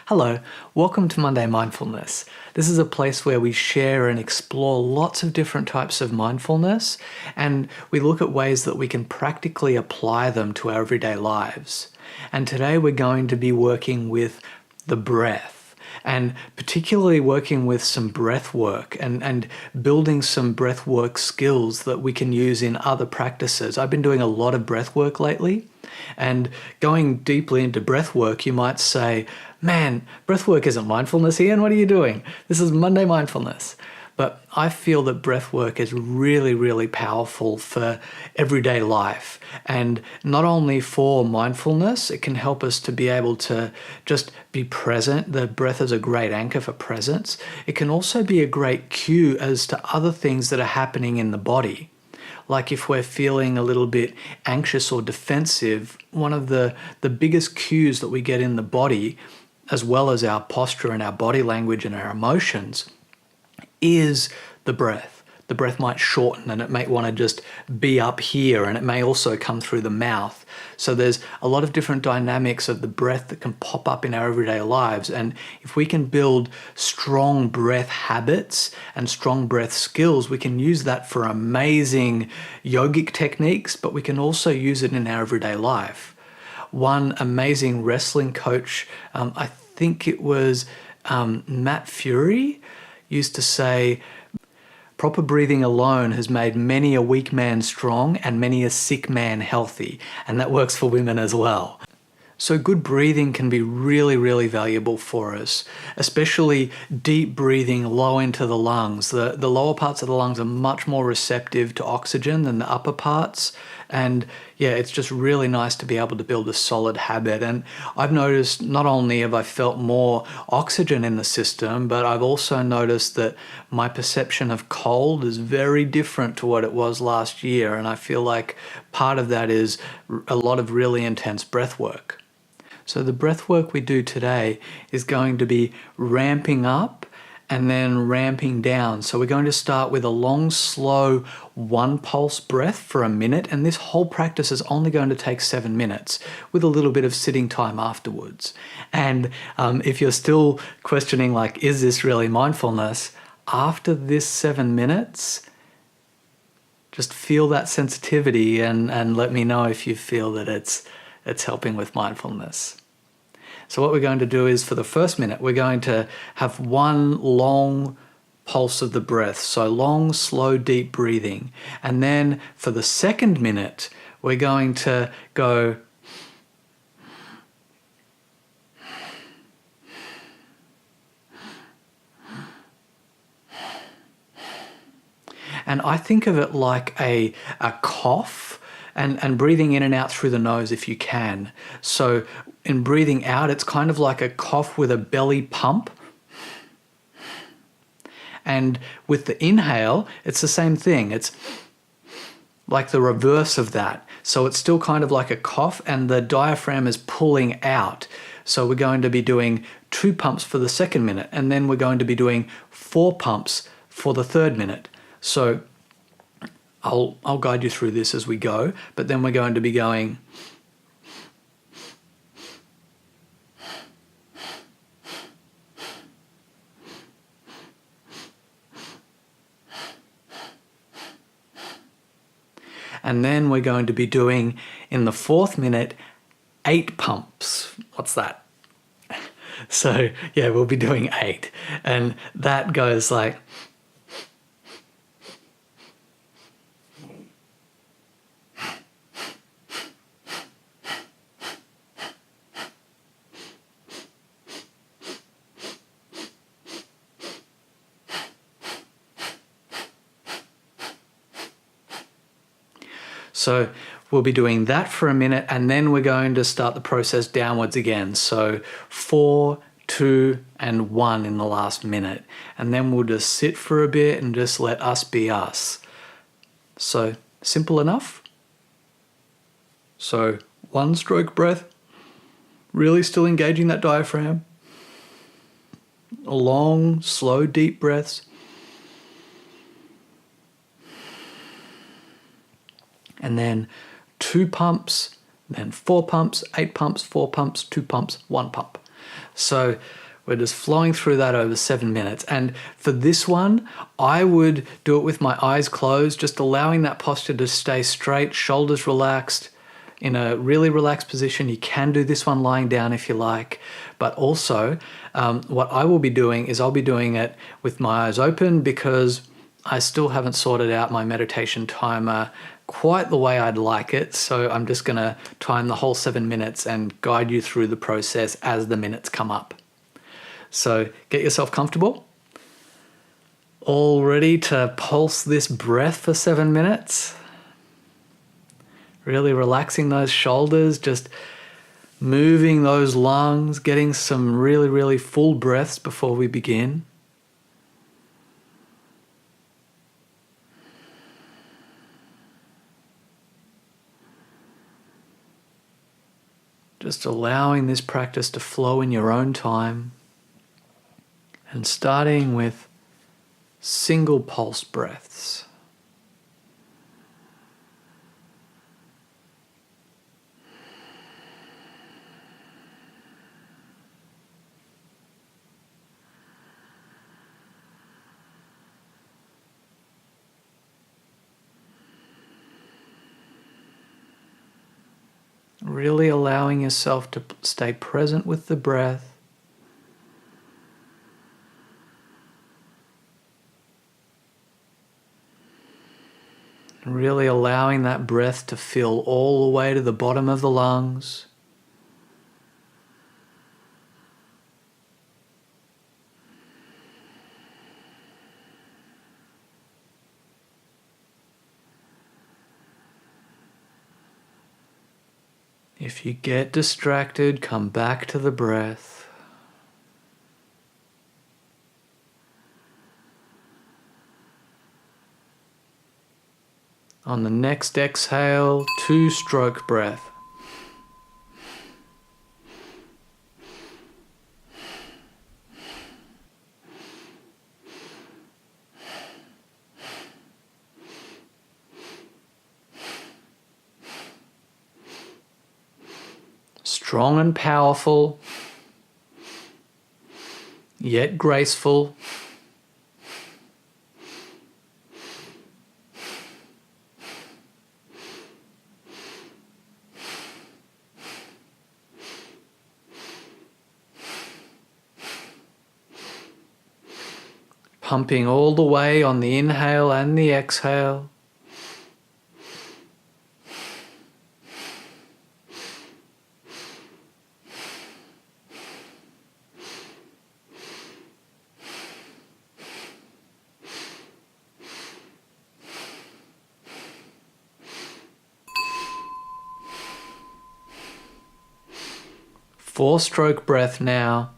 Hello, welcome to Monday Mindfulness. This is a place where we share and explore lots of different types of mindfulness, and we look at ways that we can practically apply them to our everyday lives. And today we're going to be working with the breath, and particularly working with some breath work and building some breath work skills that we can use in other practices. I've been doing a lot of breath work lately, and going deeply into breath work, you might say, man, breath work isn't mindfulness, Ian. What are you doing? This is Monday Mindfulness. But I feel that breath work is really, really powerful for everyday life. And not only for mindfulness, it can help us to be able to just be present. The breath is a great anchor for presence. It can also be a great cue as to other things that are happening in the body. Like if we're feeling a little bit anxious or defensive, one of the biggest cues that we get in the body, as well as our posture and our body language and our emotions, is the breath. The breath might shorten and it may want to just be up here, and it may also come through the mouth. So there's a lot of different dynamics of the breath that can pop up in our everyday lives. And if we can build strong breath habits and strong breath skills, we can use that for amazing yogic techniques, but we can also use it in our everyday life. One amazing wrestling coach, I think it was Matt Fury, used to say, proper breathing alone has made many a weak man strong and many a sick man healthy. And that works for women as well. So good breathing can be really, really valuable for us, especially deep breathing low into the lungs. The lower parts of the lungs are much more receptive to oxygen than the upper parts. And yeah, it's just really nice to be able to build a solid habit. And I've noticed not only have I felt more oxygen in the system, but I've also noticed that my perception of cold is very different to what it was last year. And I feel like part of that is a lot of really intense breath work. So the breath work we do today is going to be ramping up and then ramping down. So we're going to start with a long, slow, one pulse breath for a minute. And this whole practice is only going to take 7 minutes with a little bit of sitting time afterwards. And if you're still questioning, like, is this really mindfulness? After this 7 minutes, just feel that sensitivity and let me know if you feel that it's helping with mindfulness. So what we're going to do is, for the first minute, we're going to have one long pulse of the breath. So long, slow, deep breathing. And then for the second minute, we're going to go and I think of it like a cough. And breathing in and out through the nose if you can. So in breathing out, it's kind of like a cough with a belly pump. And with the inhale, it's the same thing. It's like the reverse of that. So it's still kind of like a cough, and the diaphragm is pulling out. So we're going to be doing 2 pumps for the second minute, and then we're going to be doing 4 pumps for the third minute. So I'll guide you through this as we go, but then we're going to be going and then we're going to be doing, in the 4th minute, 8 pumps. What's that? So yeah, we'll be doing 8, and that goes like So we'll be doing that for a minute, and then we're going to start the process downwards again. So 4, 2, and 1 in the last minute. And then we'll just sit for a bit and just let us be us. So simple enough. So 1 stroke breath, really still engaging that diaphragm. Long, slow, deep breaths. And then 2 pumps, then 4 pumps, 8 pumps, 4 pumps, 2 pumps, 1 pump. So we're just flowing through that over 7 minutes. And for this one, I would do it with my eyes closed, just allowing that posture to stay straight, shoulders relaxed, in a really relaxed position. You can do this one lying down if you like. But also, what I will be doing is I'll be doing it with my eyes open, because I still haven't sorted out my meditation timer quite the way I'd like it. So I'm just going to time the whole 7 minutes and guide you through the process as the minutes come up. So get yourself comfortable. All ready to pulse this breath for 7 minutes. Really relaxing those shoulders, just moving those lungs, getting some really, really full breaths before we begin. Just allowing this practice to flow in your own time, and starting with single pulse breaths. Really allowing yourself to stay present with the breath. Really allowing that breath to fill all the way to the bottom of the lungs. If you get distracted, come back to the breath. On the next exhale, 2-stroke breath. Strong and powerful, yet graceful. Pumping all the way on the inhale and the exhale. Four-stroke breath now.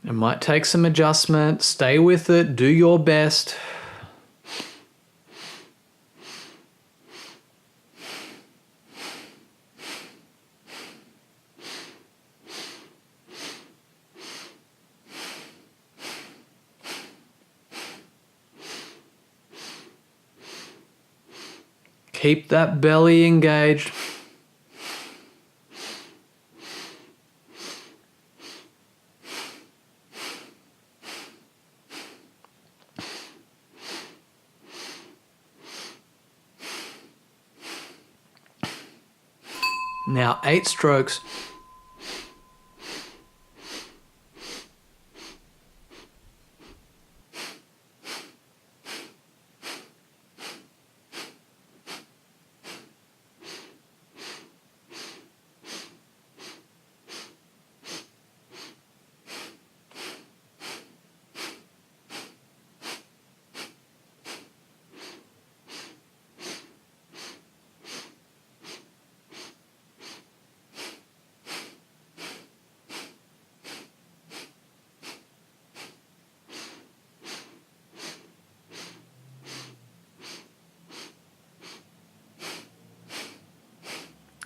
It might take some adjustment. Stay with it. Do your best. Keep that belly engaged. Now 8 strokes.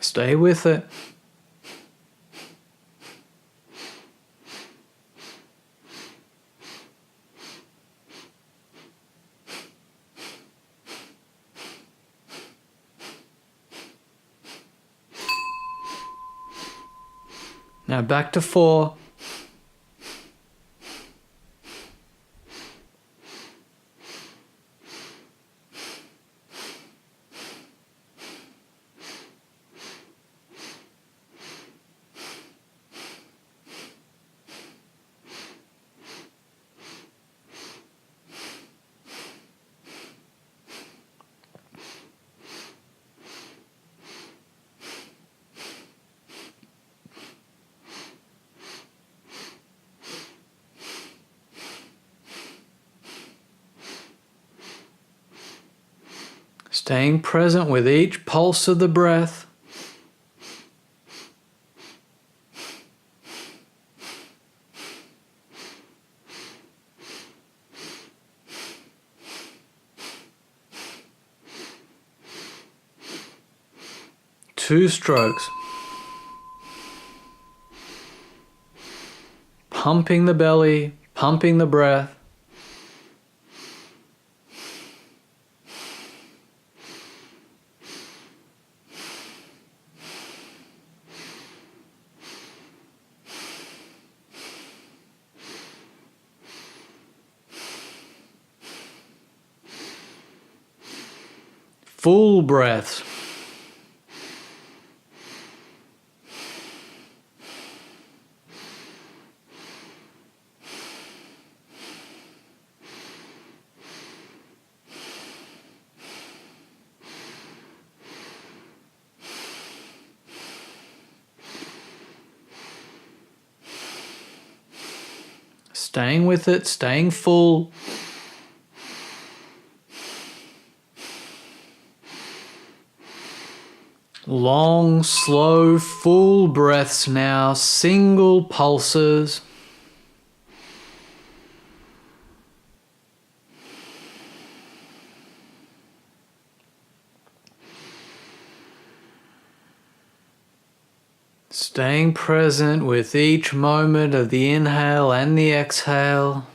Stay with it. Now back to 4. Staying present with each pulse of the breath. Two strokes. Pumping the belly, pumping the breath. Full breaths. Staying with it, staying full. Long, slow, full breaths now, single pulses. Staying present with each moment of the inhale and the exhale.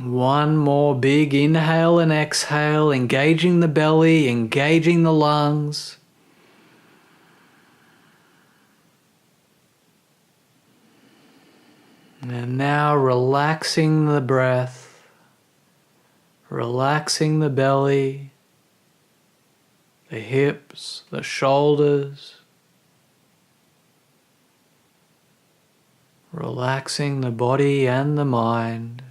One more big inhale and exhale, engaging the belly, engaging the lungs. And now relaxing the breath, relaxing the belly, the hips, the shoulders, relaxing the body and the mind.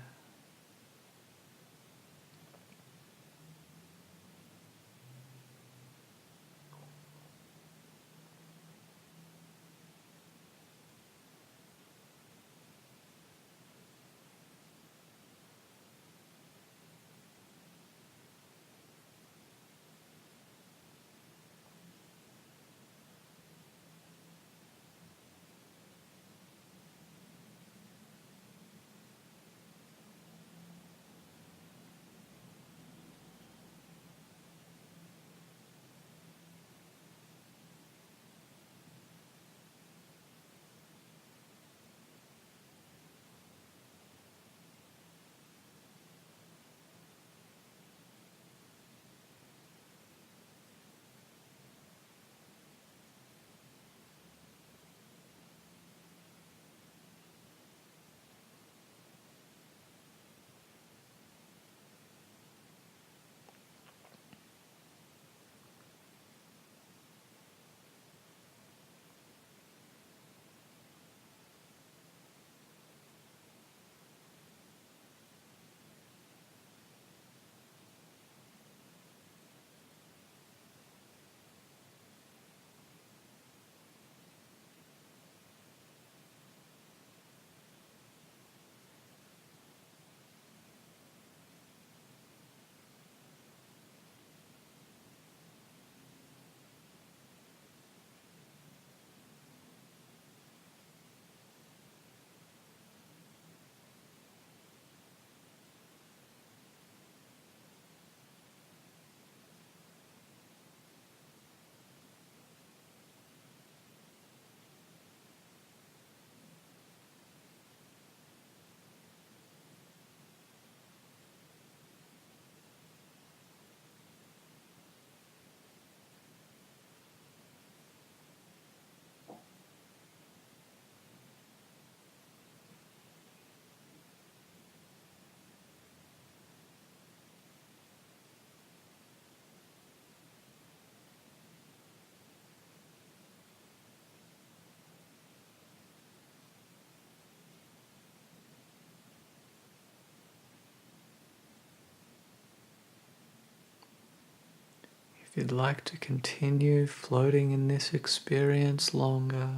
you'd like to continue floating in this experience longer,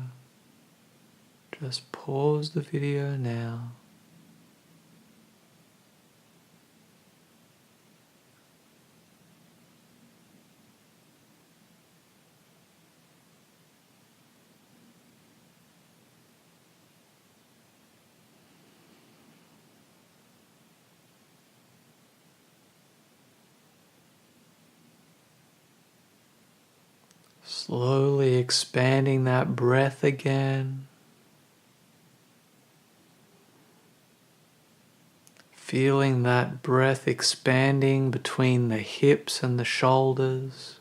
just pause the video now. Slowly expanding that breath again. Feeling that breath expanding between the hips and the shoulders.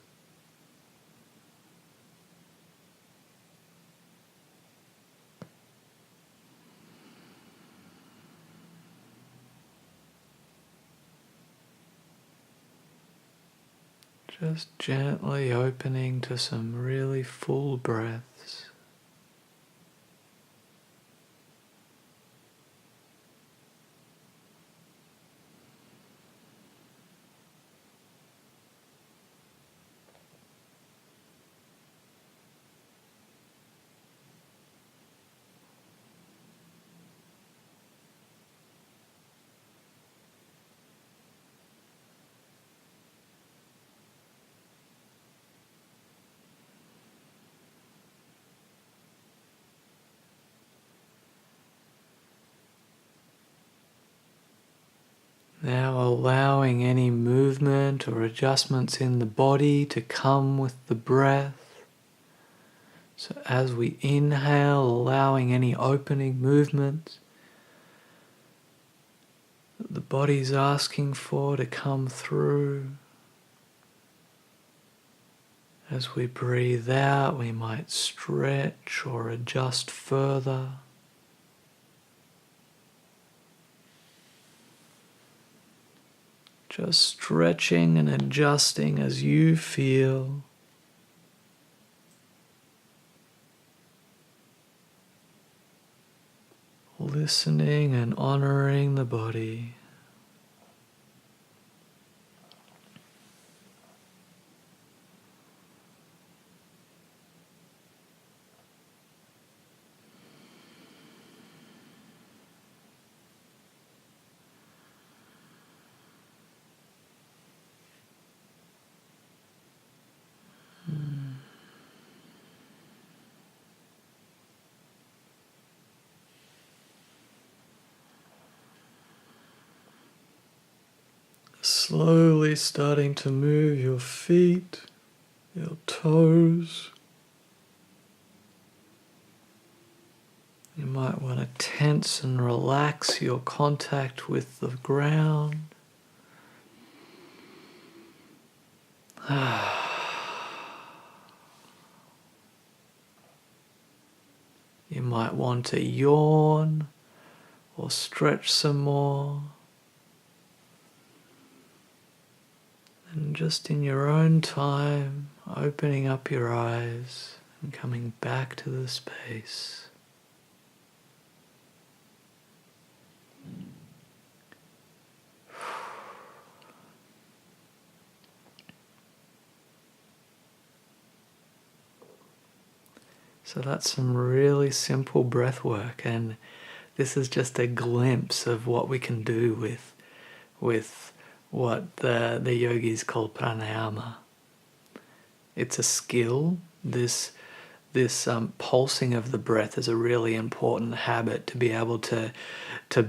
Just gently opening to some really full breaths. Now allowing any movement or adjustments in the body to come with the breath. So as we inhale, allowing any opening movements that the body's asking for to come through. As we breathe out, we might stretch or adjust further. Just stretching and adjusting as you feel. Listening and honoring the body. Slowly starting to move your feet, your toes. You might want to tense and relax your contact with the ground. You might want to yawn or stretch some more. And just in your own time, opening up your eyes and coming back to the space. So that's some really simple breath work, and this is just a glimpse of what we can do with what the yogis call pranayama. It's a skill. This pulsing of the breath is a really important habit to be able to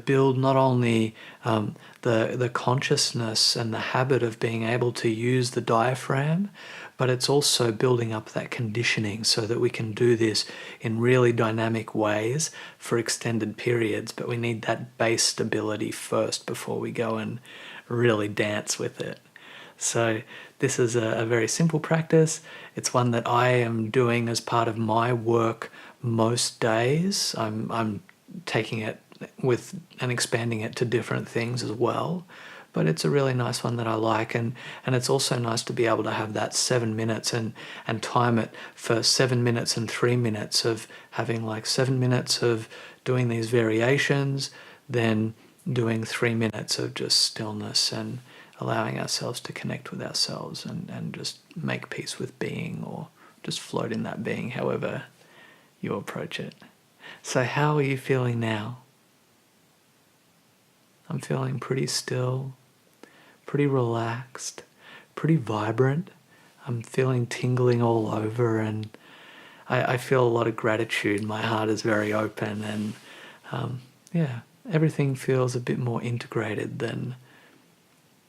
build not only the consciousness and the habit of being able to use the diaphragm, but it's also building up that conditioning so that we can do this in really dynamic ways for extended periods. But we need that base stability first before we go and really dance with it. So this is a very simple practice. It's one that I am doing as part of my work most days. I'm taking it with and expanding it to different things as well. But it's a really nice one that I like, and it's also nice to be able to have that 7 minutes and time it for 7 minutes and 3 minutes of having like 7 minutes of doing these variations, then doing 3 minutes of just stillness and allowing ourselves to connect with ourselves and just make peace with being, or just float in that being, however you approach it. So how are you feeling now? I'm feeling pretty still, pretty relaxed, pretty vibrant. I'm feeling tingling all over, and I feel a lot of gratitude. My heart is very open, and everything feels a bit more integrated than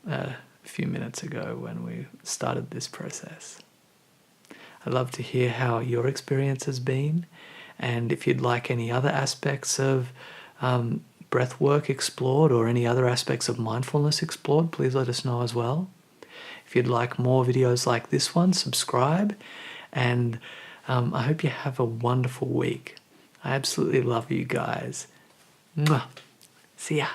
a few minutes ago when we started this process. I'd love to hear how your experience has been, and if you'd like any other aspects of breath work explored or any other aspects of mindfulness explored, please let us know as well. If you'd like more videos like this one, subscribe, and I hope you have a wonderful week. I absolutely love you guys. Mwah. See ya.